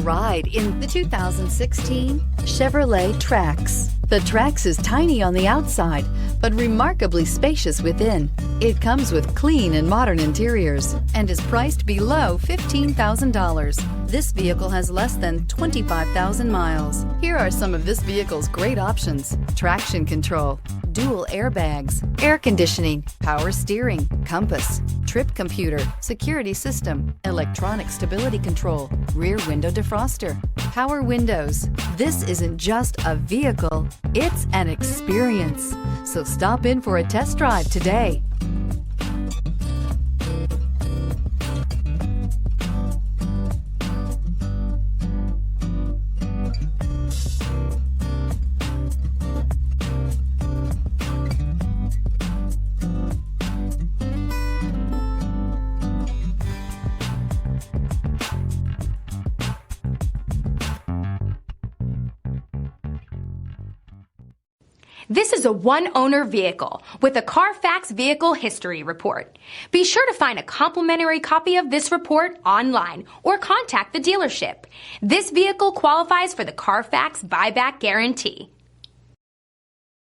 Ride in the 2016 Chevrolet Trax. The Trax is tiny on the outside, but remarkably spacious within. It comes with clean and modern interiors and is priced below $15,000. This vehicle has less than 25,000 miles. Here are some of this vehicle's great options: traction control, dual airbags, air conditioning, power steering, compass, trip computer, security system, electronic stability control, rear window defroster, power windows. This isn't just a vehicle, it's an experience. So stop in for a test drive today. This is a one-owner vehicle with a Carfax Vehicle History Report. Be sure to find a complimentary copy of this report online or contact the dealership. This vehicle qualifies for the Carfax Buyback Guarantee.